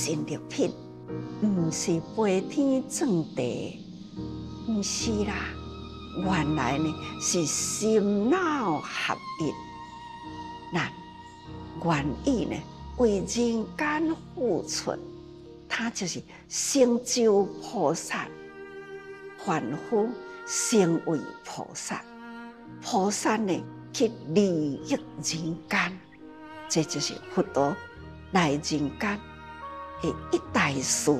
新力品，不是飞天转地，不是啦，原来呢是心脑合一。那愿意呢为人间付出，他就是成就菩萨，凡夫成为菩萨，菩萨呢去利益人间，这就是佛陀来人间的一大事。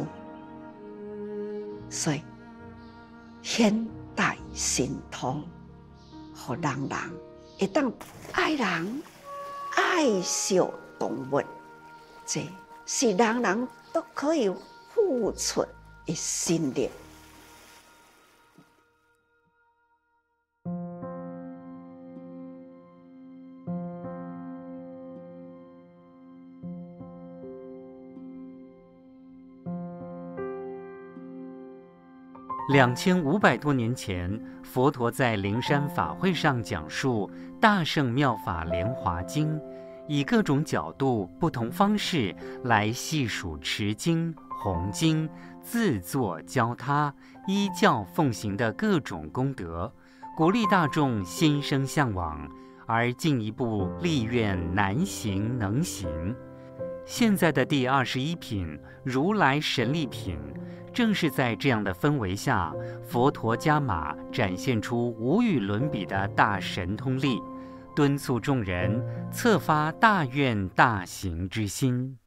所以现代神通，互人会当爱人爱惜动物，这是人人都可以付出的心力。2500多年前，佛陀在灵山法会上讲述《大乘妙法莲华经》，以各种角度、不同方式来细数持经、弘经、自作教他、依教奉行的各种功德，鼓励大众心生向往，而进一步立愿难行能行。现在的第21品如来神力品，正是在这样的氛围下，佛陀加码展现出无与伦比的大神通力，敦促众人策发大愿大行之心。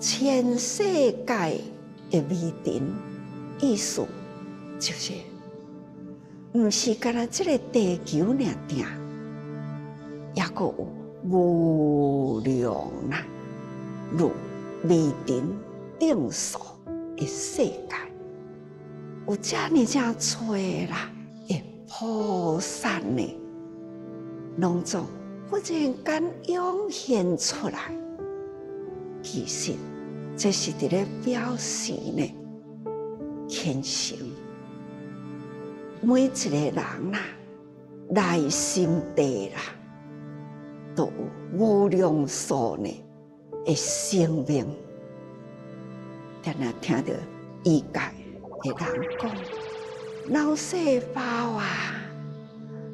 全世界的美人，意思就是，不是干那这个地球尔定，也个有无量啊，如美人定数的世界，有这呢正多啦的菩萨呢，拢总忽然间涌现出来。其实，这是伫咧表示呢，虔诚。每一个人啦，内心地啦，都有无量数呢的生命。但若听到异界的人讲，脑细胞啊，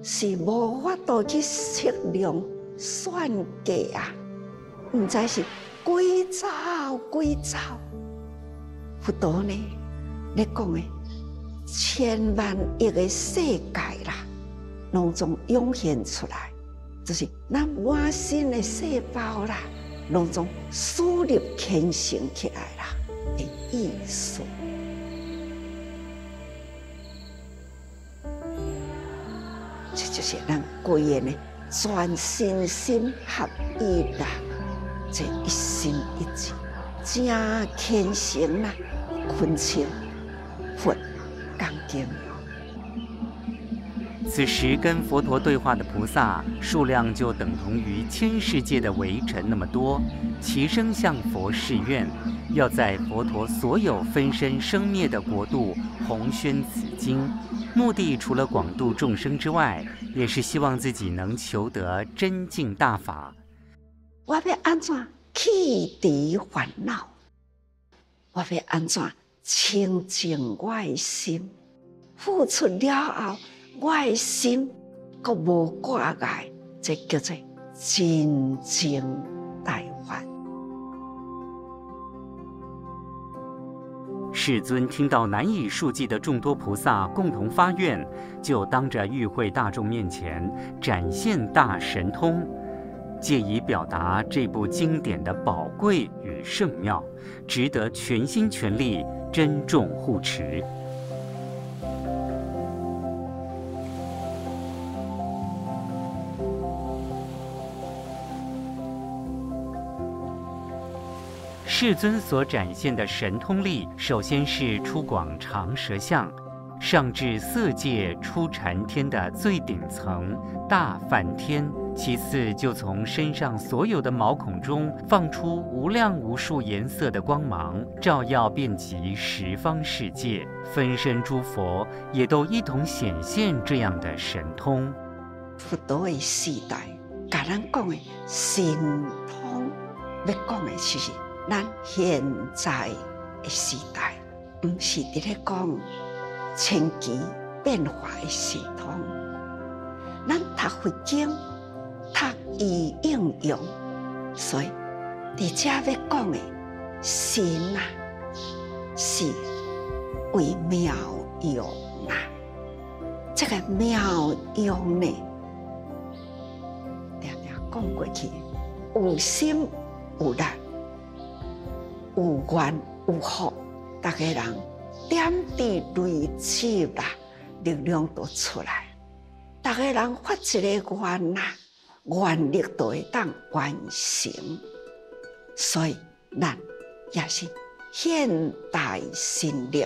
是无法度去测量算计啊，唔知是。几兆，佛陀呢？你讲的千万亿个世界啦，拢总涌现出来，就是咱满身的细胞啦，拢总输入虔诚起来啦的意思。这就是咱规个呢，全身心合一啦。这一心一志，真虔诚啦，恳请佛讲经。此时跟佛陀对话的菩萨数量就等同于千世界的微尘那么多，齐声向佛誓愿，要在佛陀所有分身生灭的国度弘宣此经。目的除了广度众生之外，也是希望自己能求得真净大法。我要安怎去除烦恼？我要安怎清净我的心？付出了后，我的心阁无挂碍，这叫做真正大法。世尊听到难以数计的众多菩萨共同发愿，就当着与会大众面前展现大神通，借以表达这部经典的宝贵与圣妙，值得全心全力珍重护持。世尊所展现的神通力，首先是出广长舌相，上至色界出禅天的最顶层大梵天，其次就从身上所有的毛孔中放出无量无数颜色的光芒，照耀遍及十方世界，分身诸佛也都一同显现这样的神通。佛陀的时代，甲咱讲的神通，要讲的是咱现在的时代，不是伫咧讲千奇变化的神通。咱读佛经，读伊应用，所以伫遮要讲的神啊，是为妙用啊。这个妙用呢，常常讲过去，有心有力，有愿有福，大家人点滴累积啦，力量都出来。大家人发一个愿啊，愿力都会当完成。所以咱也是现代心力，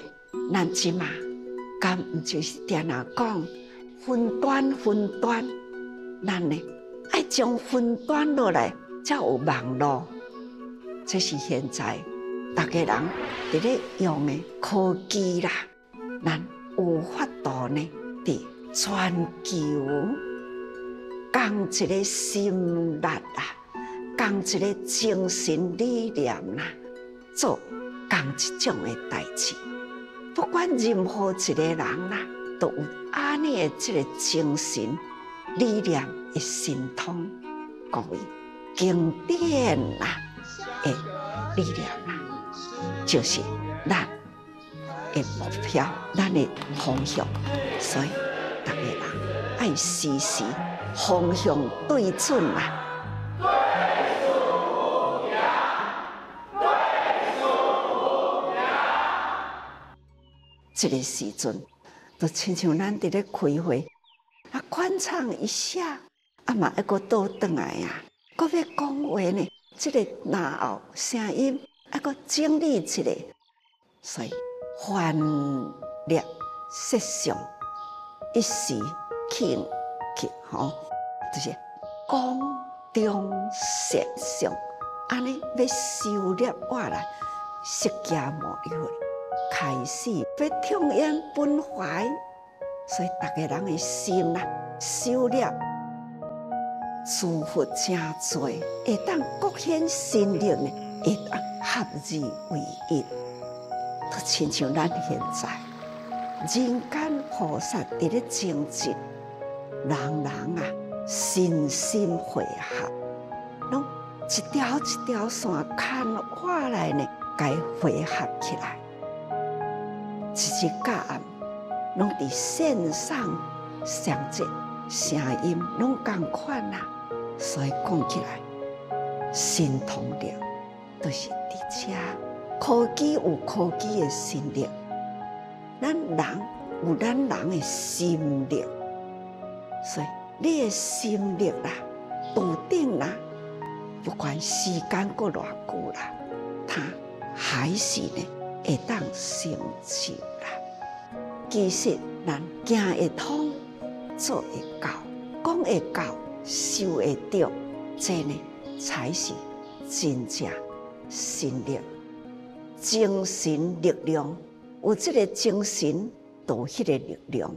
咱即马敢毋就是定常讲分段分段，咱呢爱将分段落来，才有网络。这是现在大家人伫咧用的科技啦，咱有法度呢，伫全球讲一个心力啊，讲一个精神理念啦，做讲一种的代志。不管任何一个人啦，都有安尼的这个精神理念的神通，各位经典啦的力量啦，就是咱的目标，咱的方向。所以大家人爱时时方向对准啦。这个时阵，就亲像咱伫咧开会，啊，观察一下，啊嘛，还阁倒转来啊，阁要讲话呢。这个然后声音还阁整理一下，所以翻略设想，一时顷刻，吼，就是讲中设想，安尼要收摄下来，释迦牟尼佛开始要痛怨本怀，所以大家人的心啊，收摄诸佛真多，会当各显神力呢，会当合二为一，就亲像咱现在人间菩萨伫咧精进，人啊心心会合，拢一条一条线牵下来呢，该汇合起来。一日到暗，拢伫线上相接，声音拢同款啊。所以讲起来，神通力就是伫遮，科技有科技的神力，咱人有咱人的心力。所以你的心力啦，笃定啦，不管时间过偌久啦，它还是呢会当成就啦。其实咱行会通，做会到，讲会到，受会到，这呢才是真正神力、精神力量。有这个精神，就有迄个力量。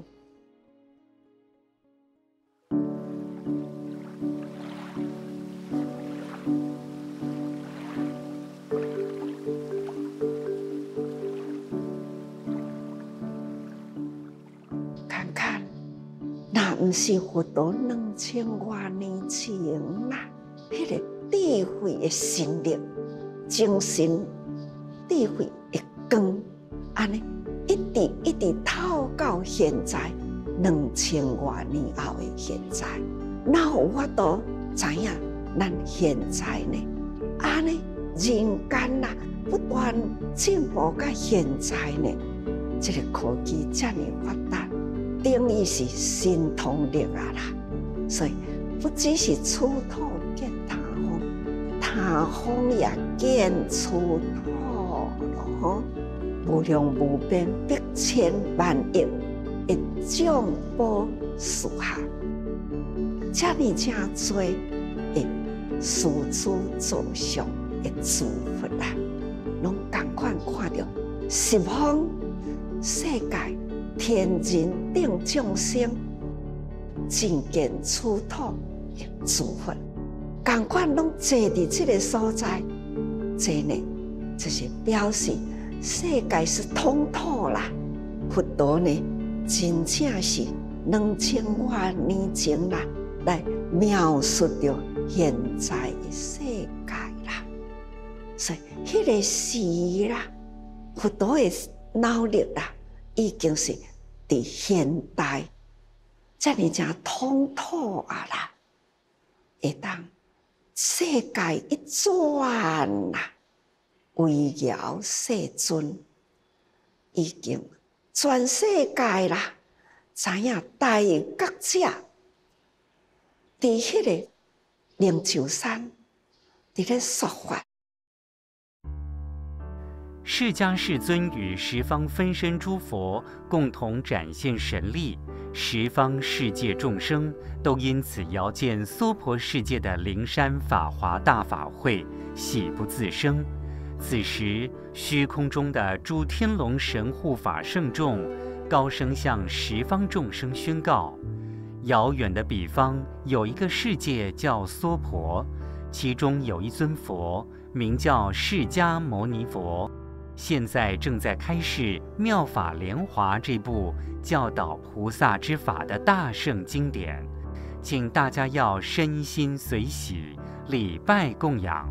毋是佛陀2000多年前啦，迄个智慧的神力、精神智慧的光，安尼一直透到现在2000多年后的现在，哪有法度知影咱现在呢？安尼人间啦，不断进步到现在呢，这个科技这么发达。等于是神通力啊啦，所以不只是出土见他方，他方也见出土咯，无量无边，百千万亿会众宝树下，这么正多会施主座上的祝福啊，拢同款看到十方世界天人顶众生尽见出土的祝福，同款拢坐伫这个所在，这呢就是表示世界是通透啦。佛陀呢，真正是2000多年前啦，来描述着现在的世界啦。所以，迄个时啦，佛陀的脑力啦，已经是伫现代，这么正通透啊啦，会当世界一转啦，围绕世尊，已经全世界啦，知影大觉者伫迄个灵鹫山伫咧说法。释迦世尊与十方分身诸佛共同展现神力，十方世界众生都因此遥见娑婆世界的灵山法华大法会，喜不自胜。此时，虚空中的诸天龙神护法圣众高声向十方众生宣告：遥远的彼方有一个世界叫娑婆，其中有一尊佛，名叫释迦牟尼佛。现在正在开示《妙法莲华》这部教导菩萨之法的大圣经典，请大家要身心随喜，礼拜供养。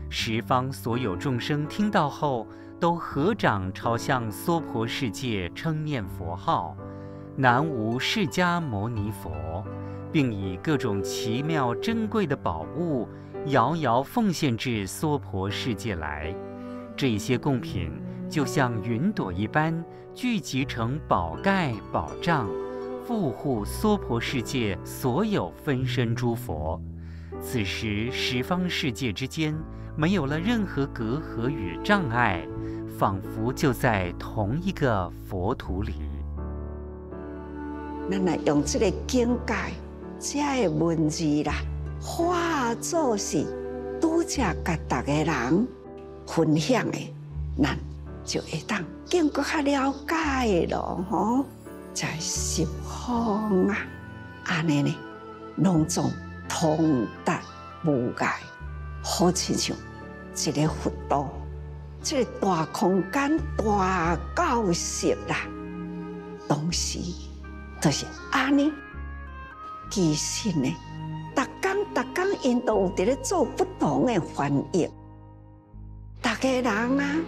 十方所有众生听到后，都合掌朝向娑婆世界称念佛号“南无释迦牟尼佛”，并以各种奇妙珍贵的宝物遥遥奉献至娑婆世界来。这些贡品就像云朵一般，聚集成宝盖宝障，护护娑婆世界所有分身诸佛。此时十方世界之间没有了任何隔阂与障碍，仿佛就在同一个佛土里。咱来用这个境界，这个文字啦，化作是拄则甲大家人分享的，咱就会当更加了解咯，吼！在十方啊，安尼呢，拢总通达无碍，好亲像一个佛道，这个大空间、大教室啦，同时就是安尼。其实呢，逐工因都有伫咧做不同的翻译。大家人啊，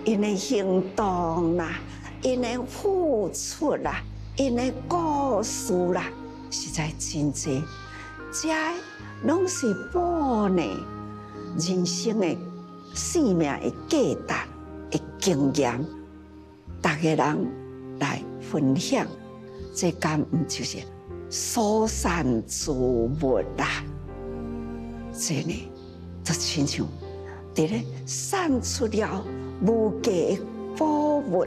因的行动啦，因的付出啦，因的故事啦，实在真济，这拢是宝呢人生的生命的价值的经验。大家人来分享，这敢唔就是所产之物啦？这呢，就亲像伫咧产出了无价的宝物，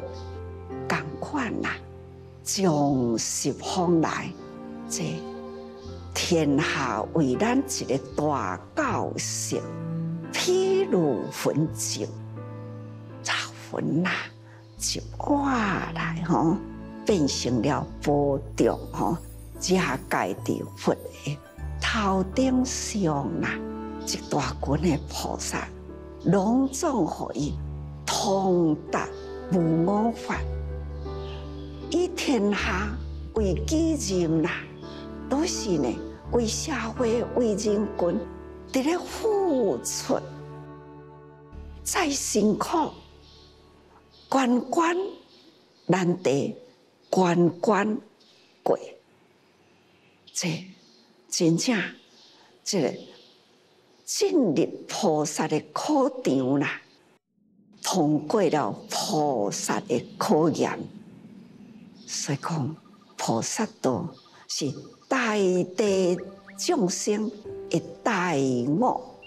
同款啦，从十方来，这天下为咱一个大教室，譬如焚酒，茶焚啦，一碗来吼，变成了宝藏吼，架盖伫佛的头顶上啦，一大群的菩萨。拢总可以通达无我法，以天下为己任啦，都是呢为社会、为人群伫咧付出，再辛苦，关关难题，关关过，这真正这个。进入菩萨的考场啦，通过了菩萨的考验，所以讲菩萨道是大地众生的大我，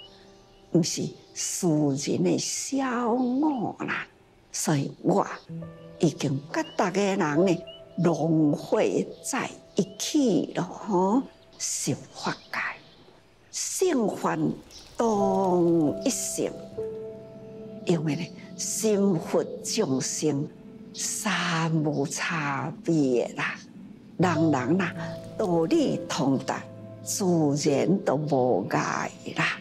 不是世人的小我啦。所以我已经甲大家人呢龙会在一起咯，是法界，圣凡同一性。因为呢，心佛众生三无差别啦，人人啦道理通达，自然都无碍啦。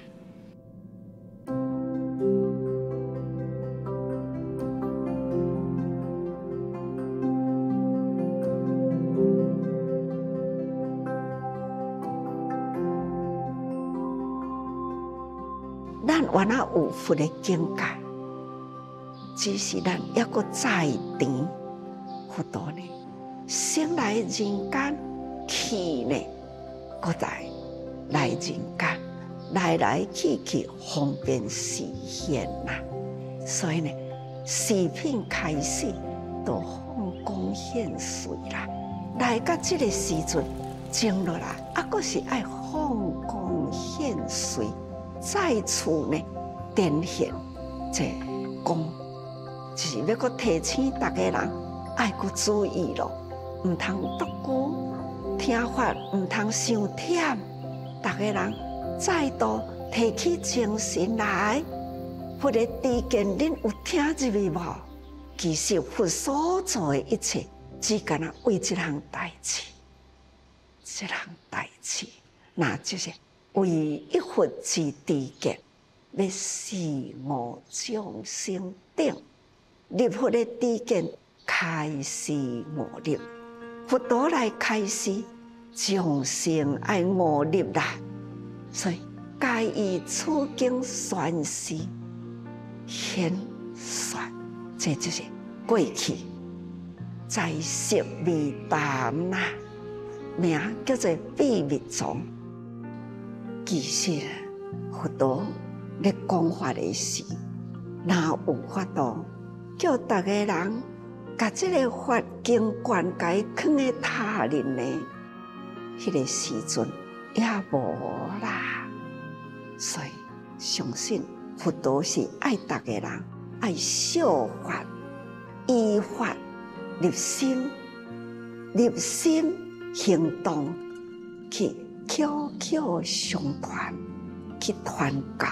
咱原来有佛的境界，只是咱抑阁在甜。佛陀呢，生来人间，去呢，搁再来人间，来来去去，方便实现啦。所以呢，四品开始都放光现水啦。来到这个时阵，静落来，阁是爱放光现水。再次呢，展现这光，就是要阁提醒大家人爱阁注意咯，唔通独孤，听法唔通伤忝。大家人再度提起精神来，佛的知见，恁有听入去无？其实佛所做的一切，只干那为一项代志，一项代志，那就是为一佛之知见，要使我众生定。入佛的知见，开示悟入，佛陀来开示，众生爱悟入啦。所以，皆以此经宣示，显说，这就是过去在世未谈啦，名叫做秘密宗。其实佛陀咧讲法的时，哪有法度叫大家人把这个法经灌溉放在他人呢？迄个时阵也无啦。所以相信佛陀是爱大家人，爱效法，依法入心，入心行动去。口口相传，去传教，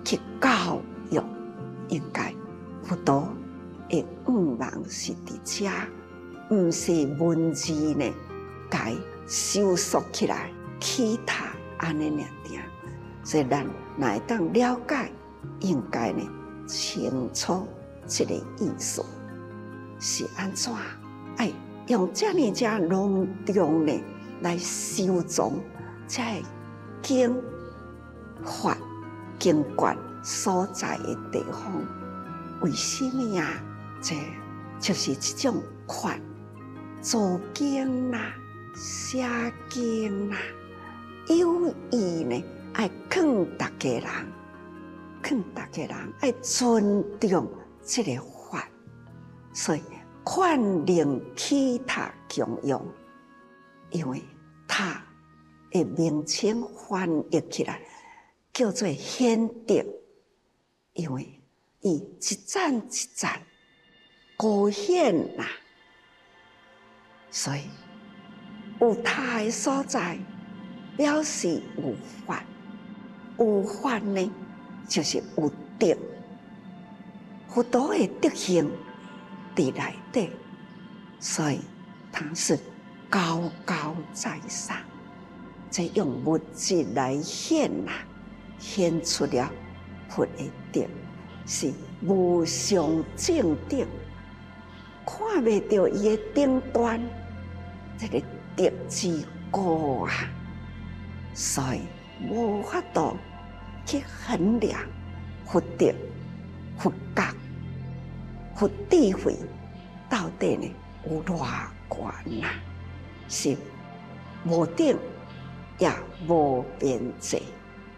去教育，应该佛陀的愿望是伫遮，唔是文字呢，该收束起来，其他安尼尔定。所以咱若会当了解，应该呢清楚这个意思是安怎，哎，用这么加隆重呢来收藏。在经法经观所在的地方，为什么呀？这就是这种法，做经啦、写经啦，有意呢，爱劝大家人，爱尊重这个法，所以劝令其他共用，因为他。的名称翻译起来叫做显德，因为伊一赞一赞高显啦，所以有他的所在，表示有法。有法呢，就是有德。佛陀的德行伫内底，所以他是高高在上。这用物质来显啦，显出了佛的德是无上正德，看袂到伊的顶端，这个德之高啊，所以无法度去衡量佛德、佛觉、佛智慧到底呢有偌悬呐，是无顶。也无边际，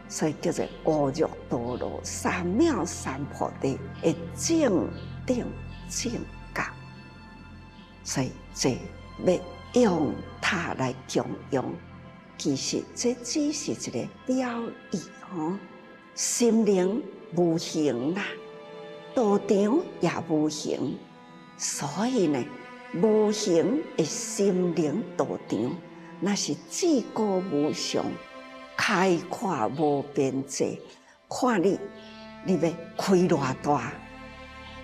所以叫做阿耨多罗三藐三菩提的正定正觉。所以这要用它来供用，其实这只是一个表意哦。心灵无形啦，道场也无形，所以呢，无形的心灵道场，那是至高无上、开阔无边际。看你要开偌大，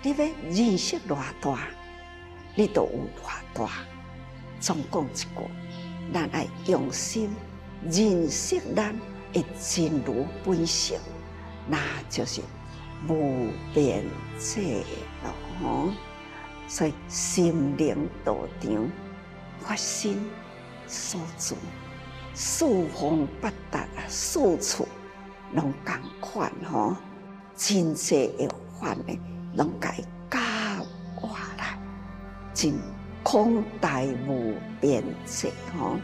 你要认识偌大，你就有偌大。总讲一句，咱爱用心认识咱的真如本性，那就是无边际咯。所以心灵道场发心所住，四方八达啊，四处拢共款吼，真济的法呢，拢甲伊加活来，真空大无边际吼。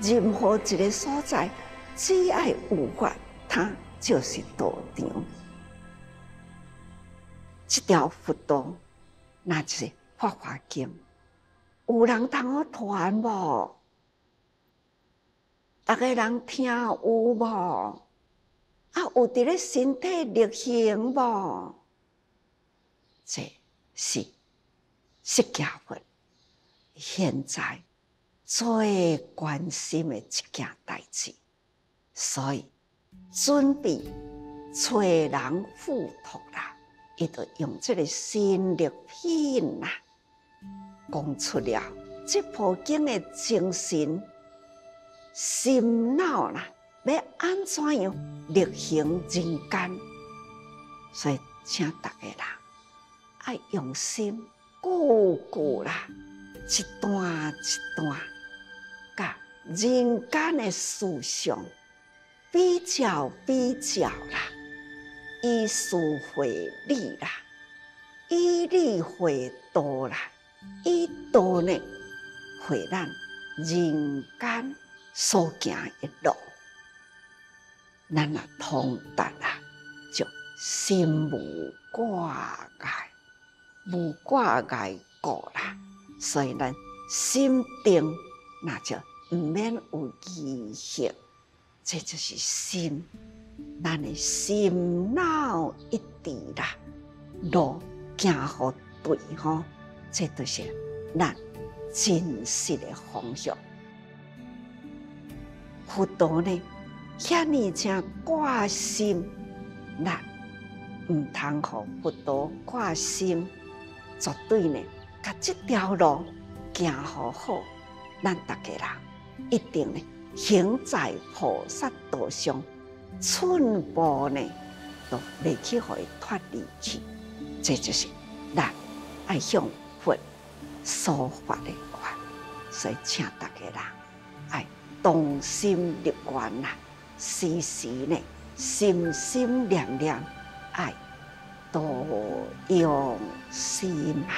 任何一个所在，只要有法，它就是道场。这条佛道，那就是《法华经》，有人通好传无？大家人听有无？啊，有伫咧身体力行无？这是释迦佛现在最关心的一件代志，所以准备找人付托啦。伊就用这个心力品啦，讲出了这部经的精神、心脑啦，要安怎样力行人间？所以，请大家人爱用心，句句啦，一段一段，甲人间的思想比较啦。以事会理啦，以理会道啦，以道呢会咱人间所行一路，咱若通达啦，就心无挂碍，无挂碍过啦，所以咱心定，那就唔免有疑惑，这就是心。咱的心脑一致啦，路行好对吼，这就是咱真实的方向。佛道呢，遐尼正挂心，咱唔通互佛道挂心，绝对呢，甲这条路行好好，咱大家人一定呢，行在菩萨道上。寸步呢，都袂去互伊脱离去，这就是咱爱向佛所发的愿。所以，请大家人爱动心立愿啦，时时呢心心念念爱多用心啊。